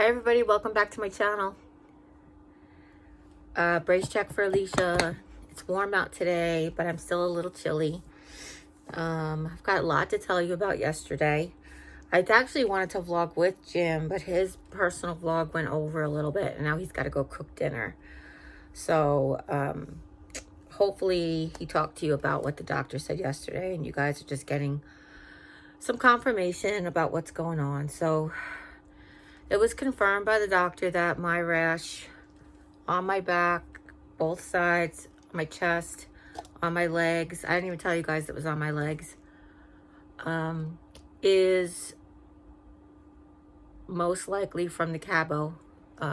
Hi everybody, welcome back to my channel. Brace check for Alicia. It's warm out today, but I'm still a little chilly. I've got a lot to tell you about yesterday. I actually wanted to vlog with Jim, but his personal vlog went over a little bit, and now he's got to go cook dinner. So, hopefully he talked to you about what the doctor said yesterday, and you guys are just getting some confirmation about what's going on. So, it was confirmed by the doctor that my rash on my back, both sides, my chest, on my legs, I didn't even tell you guys it was on my legs, is most likely from the cabo,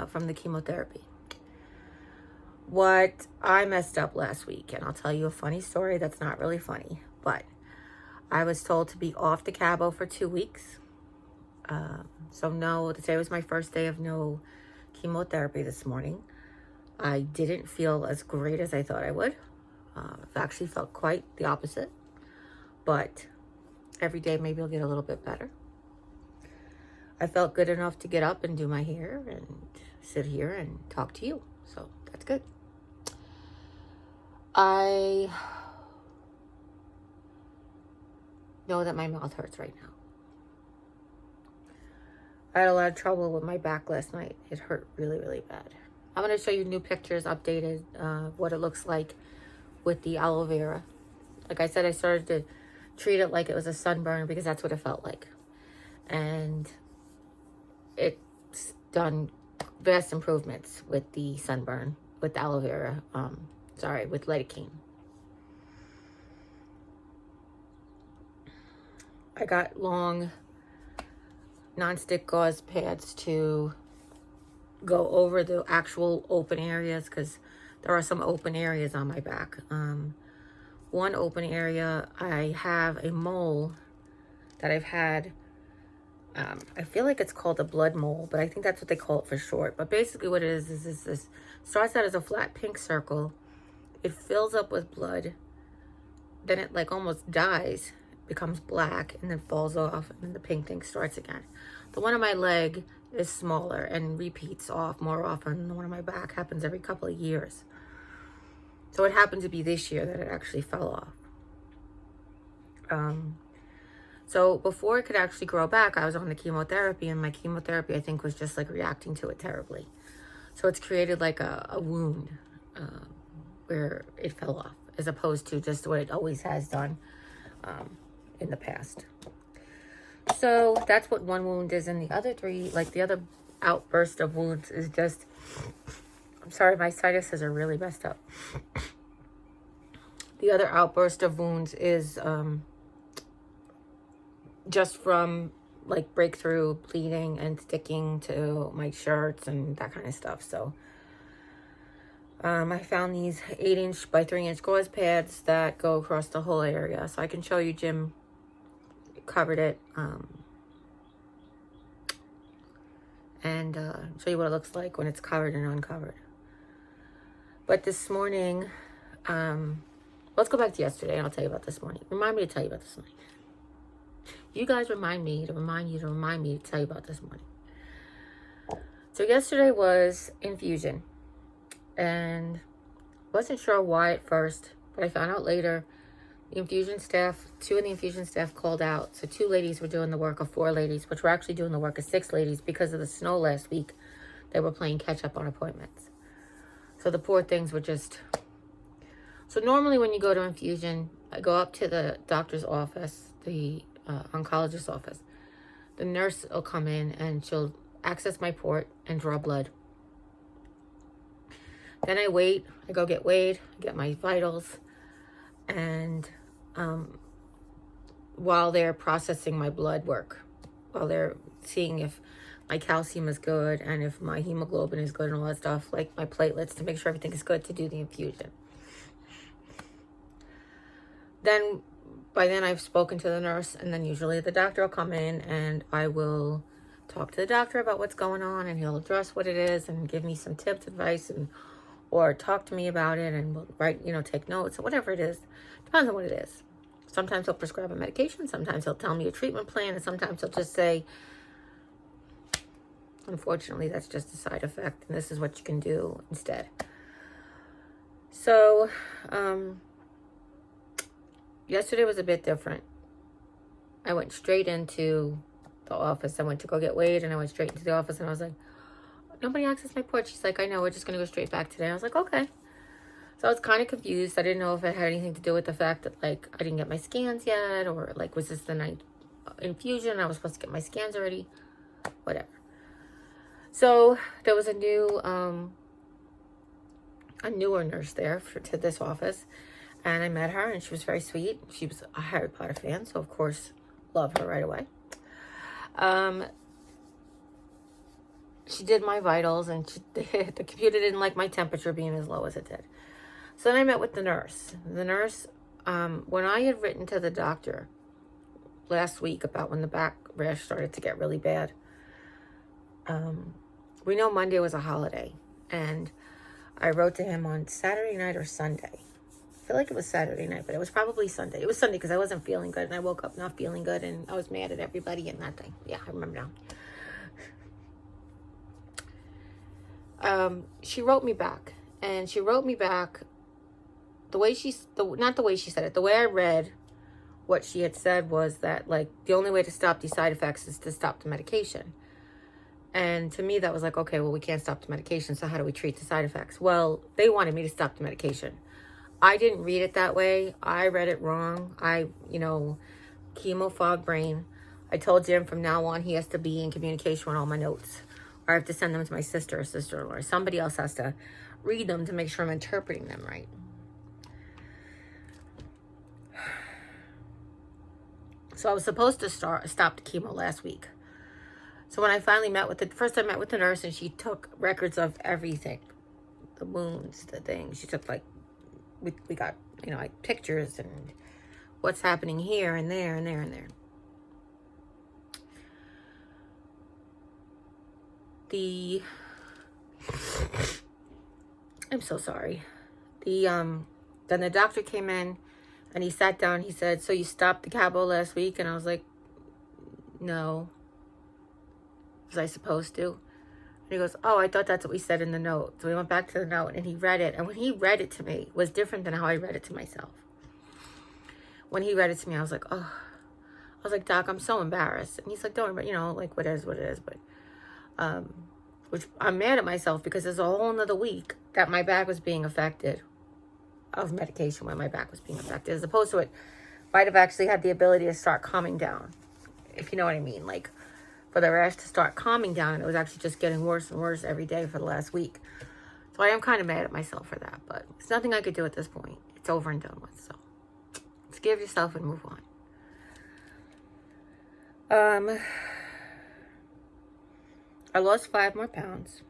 from the chemotherapy. What I messed up last week, and I'll tell you a funny story that's not really funny, but I was told to be off the cabo for 2 weeks. So no, today was my first day of no chemotherapy this morning. I didn't feel as great as I thought I would. I've actually felt quite the opposite. But every day maybe I'll get a little bit better. I felt good enough to get up and do my hair and sit here and talk to you. So that's good. I know that my mouth hurts right now. I had a lot of trouble with my back last night. It hurt really, really bad. I'm going to show you new pictures, updated, what it looks like with the aloe vera. Like I said, I started to treat it like it was a sunburn because that's what it felt like. And it's done vast improvements with the sunburn, with the aloe vera, with lidocaine. I got long non-stick gauze pads to go over the actual open areas, because there are some open areas on my back. One open area, I have a mole that I've had. I feel like it's called a blood mole, but I think that's what they call it for short. But basically what it is this starts out as a flat pink circle. It fills up with blood. Then it like almost dies, becomes black, and then falls off, and then the pink thing starts again. The one on my leg is smaller and repeats off more often. The one on my back happens every couple of years. So it happened to be this year that it actually fell off. So before it could actually grow back, I was on the chemotherapy, and my chemotherapy, I think, was just like reacting to it terribly. So it's created like a wound where it fell off, as opposed to just what it always has done in the past. So that's what one wound is, and the other three, like the other outburst of wounds, is just, I'm sorry, my sinuses are really messed up. The other outburst of wounds is just from like breakthrough bleeding and sticking to my shirts and that kind of stuff. So I found these 8-inch by 3-inch gauze pads that go across the whole area. So I can show you, Jim covered it, and show you what it looks like when it's covered and uncovered. But this morning, let's go back to yesterday, and I'll tell you about this morning. Remind me to tell you about this morning. You guys remind me to remind you to remind me to tell you about this morning. So yesterday was infusion, and wasn't sure why at first, but I found out later. The infusion staff, 2 of the infusion staff called out. So 2 ladies were doing the work of 4 ladies, which were actually doing the work of 6 ladies because of the snow last week. They were playing catch up on appointments. So the poor things were just... So normally when you go to infusion, I go up to the doctor's office, the oncologist's office. The nurse will come in and she'll access my port and draw blood. Then I wait. I go get weighed, get my vitals, and while they're processing my blood work, while they're seeing if my calcium is good and if my hemoglobin is good and all that stuff, like my platelets, to make sure everything is good to do the infusion. Then, by then I've spoken to the nurse, and then usually the doctor will come in and I will talk to the doctor about what's going on, and he'll address what it is and give me some tips, advice, and or talk to me about it, and we'll write, take notes or whatever it is. Depends on what it is. Sometimes he'll prescribe a medication. Sometimes he'll tell me a treatment plan. And sometimes he'll just say, Unfortunately, that's just a side effect, and this is what you can do instead. So, yesterday was a bit different. I went straight into the office. I went to go get weighed, and I went straight into the office, and I was like, nobody accessed my porch. She's like, I know, we're just going to go straight back today. I was like, okay. So I was kind of confused. I didn't know if it had anything to do with the fact that, like, I didn't get my scans yet, or, like, was this the night infusion? I was supposed to get my scans already. Whatever. So there was a newer nurse there to this office, and I met her, and she was very sweet. She was a Harry Potter fan, so of course, love her right away. She did my vitals, and the computer didn't like my temperature being as low as it did. So then I met with the nurse. The nurse, when I had written to the doctor last week about when the back rash started to get really bad, we know Monday was a holiday, and I wrote to him on Saturday night or Sunday. I feel like it was Saturday night, but it was probably Sunday. It was Sunday because I wasn't feeling good, and I woke up not feeling good, and I was mad at everybody and that thing. Yeah, I remember now. She wrote me back, and she wrote me back the way not the way she said it, the way I read what she had said was that, like, the only way to stop these side effects is to stop the medication. And to me, that was like, okay, well, we can't stop the medication, so how do we treat the side effects? Well, they wanted me to stop the medication. I didn't read it that way. I read it wrong. Chemo fog brain. I told Jim from now on he has to be in communication with all my notes. Or I have to send them to my sister or sister-in-law. Somebody else has to read them to make sure I'm interpreting them right. So I was supposed to stop the chemo last week. So when I finally first I met with the nurse, and she took records of everything. The wounds, the things. She took, like, we got, like, pictures and what's happening here and there and there and there. I'm so sorry. Then the doctor came in, and he sat down. He said, so you stopped the cabo last week? And I was like, no. Was I supposed to? And he goes, oh, I thought that's what we said in the note. So we went back to the note, and he read it. And when he read it to me, it was different than how I read it to myself. When he read it to me, I was like, oh. I was like, Doc, I'm so embarrassed. And he's like, don't worry, like, what it is. But, which I'm mad at myself because there's a whole another week that my back was being affected of medication when my back was being affected, as opposed to it might have actually had the ability to start calming down, if you know what I mean. Like, for the rash to start calming down, and it was actually just getting worse and worse every day for the last week. So I am kind of mad at myself for that, but it's nothing I could do at this point. It's over and done with, so forgive yourself and move on. I lost 5 more pounds.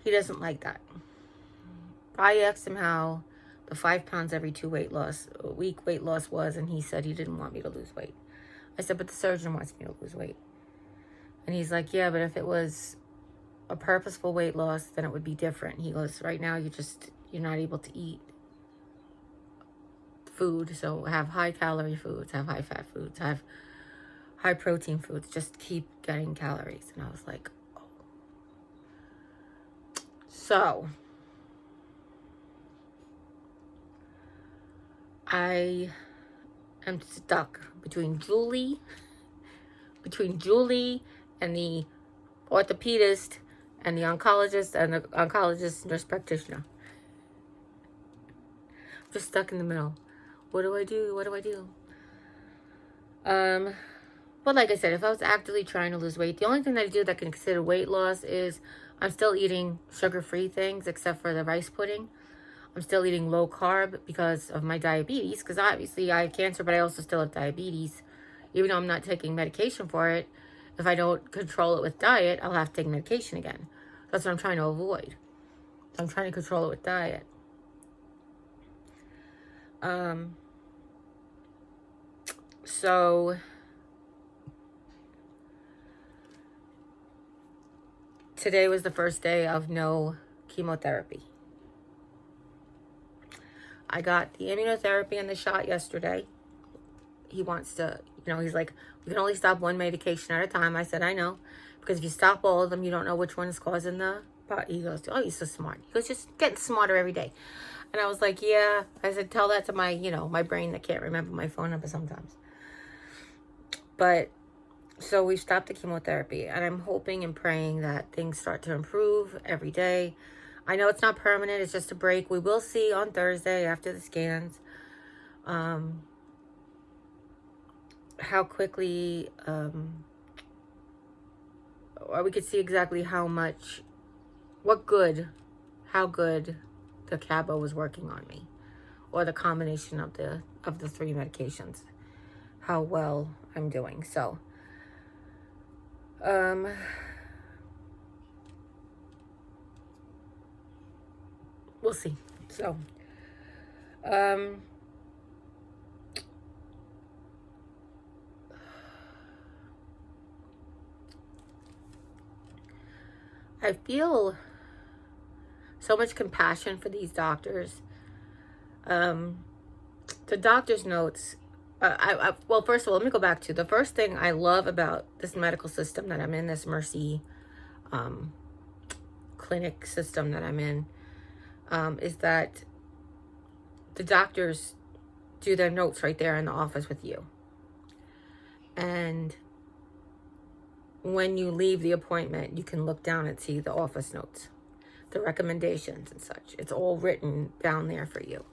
He doesn't like that. I asked him how the 5 pounds every 2 week weight loss was, and he said he didn't want me to lose weight. I said, but the surgeon wants me to lose weight. And he's like, yeah, but if it was a purposeful weight loss, then it would be different. He goes, right now you're not able to eat food, so have high calorie foods, have high fat foods, have high protein foods, just keep getting calories. And I was like, oh. So I am stuck between Julie and the orthopedist and the oncologist and the oncologist nurse practitioner. I'm just stuck in the middle. What do I do? But like I said, if I was actively trying to lose weight, the only thing that I do that can consider weight loss is I'm still eating sugar-free things except for the rice pudding. I'm still eating low carb because of my diabetes, because obviously I have cancer, but I also still have diabetes. Even though I'm not taking medication for it, if I don't control it with diet, I'll have to take medication again. That's what I'm trying to avoid. I'm trying to control it with diet. So today was the first day of no chemotherapy. I got the immunotherapy and the shot yesterday. He wants to, You know, he's like, we can only stop one medication at a time. I said, I know. Because if you stop all of them, you don't know which one is causing the... He goes, oh, you're so smart. He goes, just getting smarter every day. And I was like, yeah. I said, tell that to my, you know, my brain that can't remember my phone number sometimes. But, so we stopped the chemotherapy. And I'm hoping and praying that things start to improve every day. I know it's not permanent. It's just a break. We will see on Thursday after the scans how quickly, or we could see exactly how much, how good the cabo was working on me, or the combination of the 3 medications, how well I'm doing. So, we'll see. So, I feel so much compassion for these doctors. The doctor's notes, well, first of all, let me go back to the first thing I love about this medical system that I'm in, this Mercy clinic system that I'm in, is that the doctors do their notes right there in the office with you. And when you leave the appointment, you can look down and see the office notes, the recommendations and such. It's all written down there for you.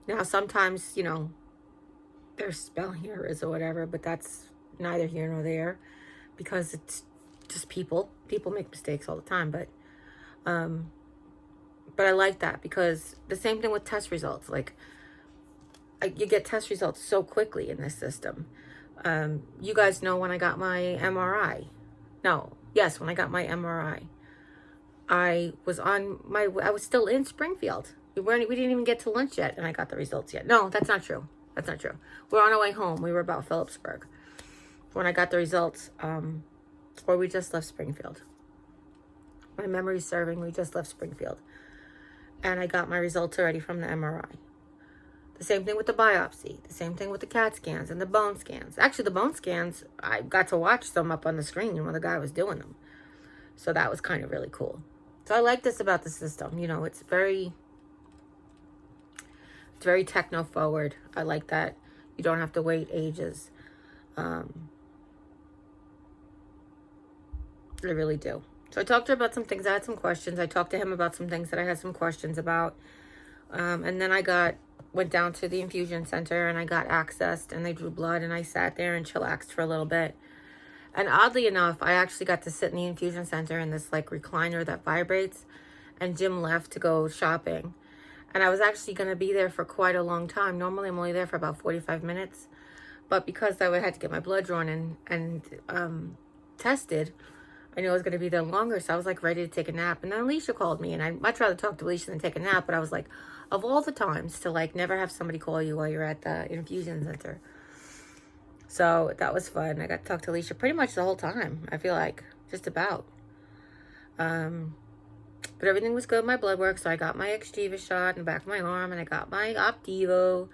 Now, sometimes, you know, there's spelling errors or whatever, but that's neither here nor there, because it's just people. People make mistakes all the time, but I like that, because the same thing with test results. Like, you get test results so quickly in this system. You guys know when I got my MRI. When I got my MRI, I was still in Springfield. We didn't even get to lunch yet, and I got the results yet. No, that's not true. That's not true. We're on our way home. We were about Phillipsburg when I got the results, or we just left Springfield. My memory's serving. We just left Springfield, and I got my results already from the MRI. The same thing with the biopsy. The same thing with the CAT scans and the bone scans. Actually, the bone scans, I got to watch some up on the screen when the guy was doing them. So that was kind of really cool. So I like this about the system. You know, it's very techno forward. I like that you don't have to wait ages. I really do. So I talked to her about some things. I had some questions. I talked to him about some things that I had some questions about. And then I went down to the infusion center, and I got accessed, and they drew blood, and I sat there and chillaxed for a little bit. And oddly enough, I actually got to sit in the infusion center in this like recliner that vibrates, and Jim left to go shopping. And I was actually going to be there for quite a long time. Normally I'm only there for about 45 minutes, but because I had to get my blood drawn and tested, I knew I was going to be there longer. So I was like ready to take a nap. And then Alicia called me, and I'd much rather talk to Alicia than take a nap. But I was like, of all the times to like never have somebody call you while you're at the infusion center. So that was fun. I got to talk to Alicia pretty much the whole time. I feel like just about. But everything was good. My blood work. So I got my Xgeva shot in the back of my arm, and I got my Opdivo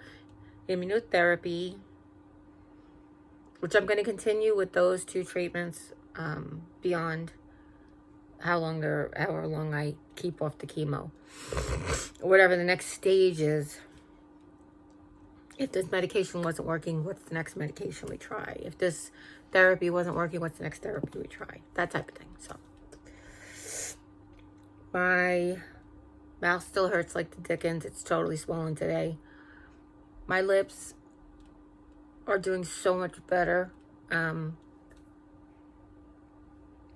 immunotherapy, which I'm going to continue with those 2 treatments beyond however long I keep off the chemo. Whatever the next stage is. If this medication wasn't working, what's the next medication we try? If this therapy wasn't working, what's the next therapy we try? That type of thing. So my mouth still hurts like the dickens. It's totally swollen today. My lips are doing so much better.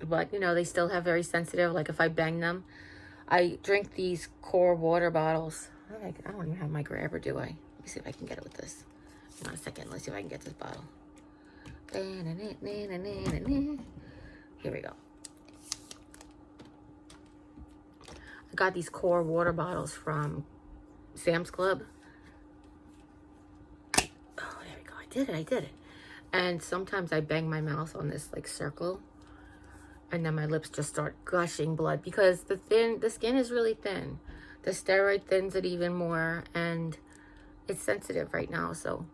But, you know, they still have very sensitive, like if I bang them. I drink these core water bottles. I don't even have my grabber, do I? Let me see if I can get it with this. Hang on a second. Let's see if I can get this bottle. Here we go. I got these core water bottles from Sam's Club. Oh, there we go. I did it. And sometimes I bang my mouth on this like circle, and then my lips just start gushing blood because the skin is really thin. The steroid thins it even more, and it's sensitive right now. So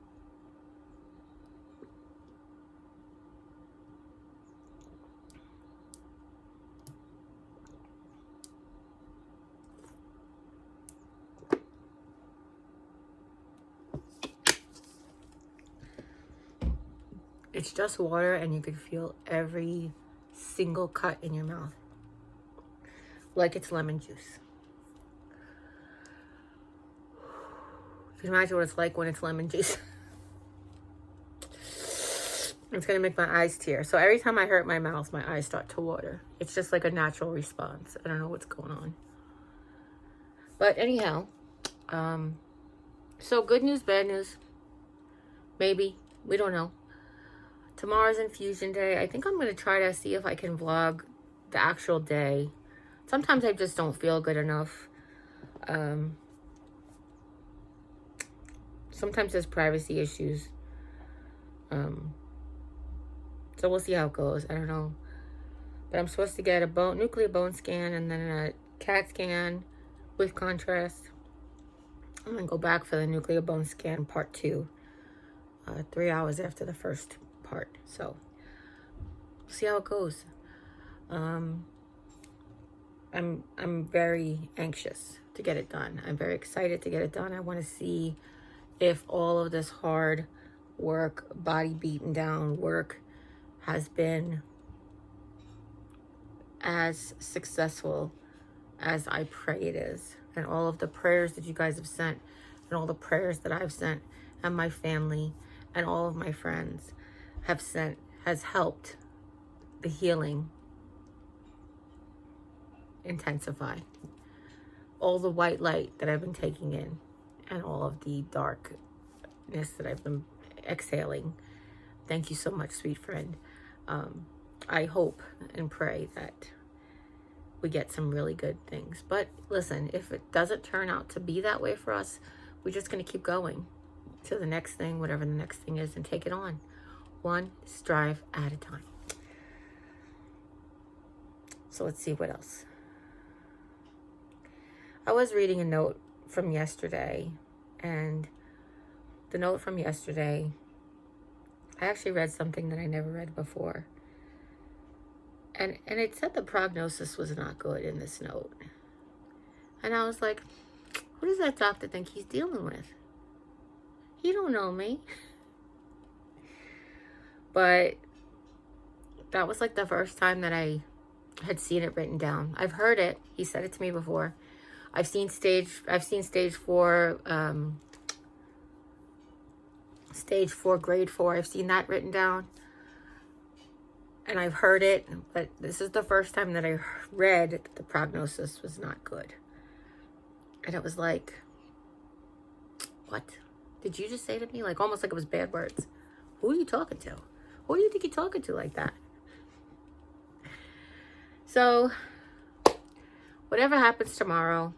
It's just water, and you could feel every single cut in your mouth. Like it's lemon juice. You can imagine what it's like when it's lemon juice. It's going to make my eyes tear. So every time I hurt my mouth, my eyes start to water. It's just like a natural response. I don't know what's going on. But anyhow, so good news, bad news. Maybe. We don't know. Tomorrow's infusion day. I think I'm going to try to see if I can vlog the actual day. Sometimes I just don't feel good enough. Sometimes there's privacy issues. So we'll see how it goes. I don't know. But I'm supposed to get a nuclear bone scan and then a CAT scan with contrast. I'm going to go back for the nuclear bone scan part 2. 3 hours after the first part. So we'll see how it goes. I'm very anxious to get it done. I'm very excited to get it done. I want to see if all of this hard work, body beaten down work has been as successful as I pray it is. And all of the prayers that you guys have sent, and all the prayers that I've sent, and my family and all of my friends have sent, has helped the healing intensify. All the white light that I've been taking in, and all of the darkness that I've been exhaling. Thank you so much, sweet friend. I hope and pray that we get some really good things. But listen, if it doesn't turn out to be that way for us, we're just going to keep going to the next thing, whatever the next thing is, and take it on. One strive at a time. So let's see what else. I was reading a note from yesterday, and the note from yesterday, I actually read something that I never read before. And it said the prognosis was not good in this note. And I was like, who does that doctor think he's dealing with? He don't know me. But that was like the first time that I had seen it written down. I've heard it. He said it to me before. I've seen stage 4, grade 4. I've seen that written down. And I've heard it, but this is the first time that I read that the prognosis was not good. And it was like, what did you just say to me? Like, almost like it was bad words. Who are you talking to? Who do you think you're talking to like that? So, whatever happens tomorrow,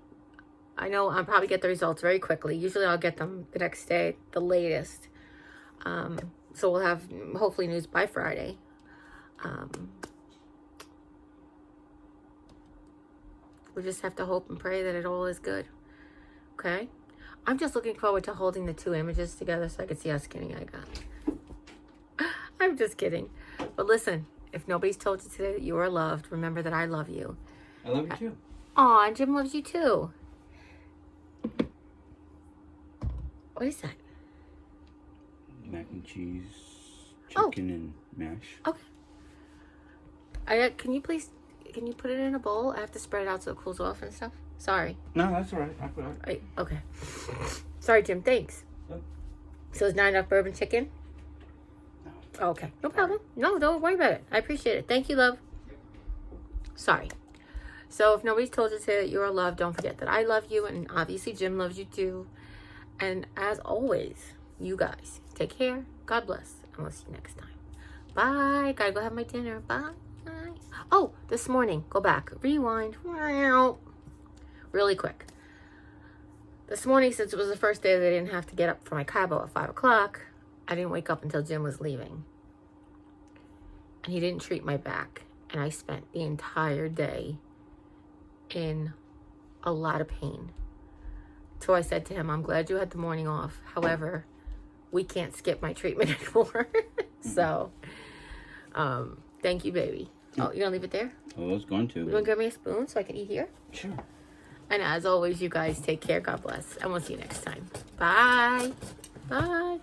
I know I'll probably get the results very quickly. Usually I'll get them the next day, the latest. So we'll have hopefully news by Friday. We just have to hope and pray that it all is good. Okay? I'm just looking forward to holding the 2 images together so I can see how skinny I got. I'm just kidding. But listen, if nobody's told you today that you are loved, remember that I love you. I love you too. Aw, and Jim loves you too. What is that? Mac and cheese, chicken, and mash. Okay. Can you put it in a bowl? I have to spread it out so it cools off and stuff. Sorry. No, that's all right. I put it. Okay. Sorry, Jim. Thanks. Yep. So is not enough bourbon chicken? No. Okay. No problem. No, don't worry about it. I appreciate it. Thank you, love. Sorry. So if nobody's told you today that you are loved, don't forget that I love you, and obviously Jim loves you too. And as always, you guys, take care. God bless. And we'll see you next time. Bye. Gotta go have my dinner. Bye. Oh, this morning, go back. Rewind. Really quick. This morning, since it was the first day that I didn't have to get up for my cabo at 5 o'clock, I didn't wake up until Jim was leaving. And he didn't treat my back. And I spent the entire day in a lot of pain. So I said to him, I'm glad you had the morning off. However, we can't skip my treatment anymore. So, thank you, baby. Oh, you gonna leave it there? I was going to. You wanna give me a spoon so I can eat here? Sure. And as always, you guys take care. God bless. And we'll see you next time. Bye. Bye.